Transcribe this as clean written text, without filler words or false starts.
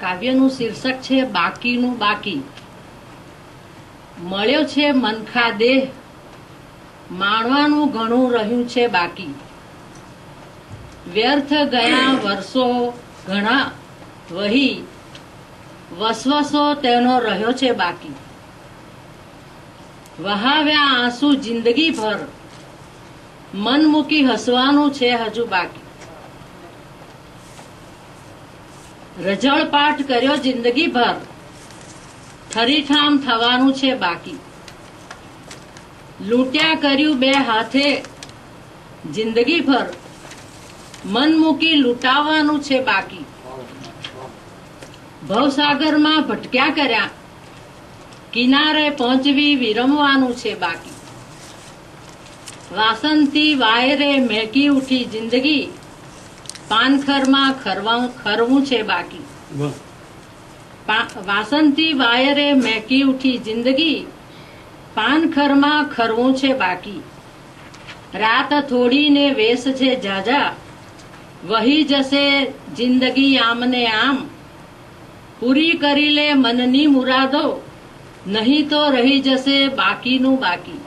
કાવ્યનું શીર્ષક છે બાકીનું બાકી. મળ્યો છે મનખા દેહ, માણવાનું ઘણું રહ્યું છે બાકી. વ્યર્થ ગયા વર્ષો ઘણા વહી, વસવસો તેનો રહ્યો છે બાકી. વહાવ્યા આંસુ જિંદગી ભર, મન મૂકી હસવાનું છે હજુ બાકી. રજળપાટ કર્યો જિંદગી ભર, ઠરીઠામ થવાનું છે બાકી. લૂંટ્યા કર્યું બે હાથે જિંદગી ભર, મન મૂકી લૂંટાવાનું છે બાકી. ભવસાગરમાં ભટક્યા કર્યા, કિનારે પહોંચવી વિરમવાનું છે બાકી. વાસંતી વાયરે મહેકી ઉઠી જિંદગી, પાનખરમાં ખરવું છે બાકી. વાસંતી વાયરે મહેકી ઉઠી જિંદગી, પાનખરમાં ખરવું છે બાકી. રાત થોડીને વેશ છે જાજા, વહી જશે જિંદગી આમને આમ. પૂરી કરી લે મનની મુરાદો, નહીં તો રહી જશે બાકીનું બાકી.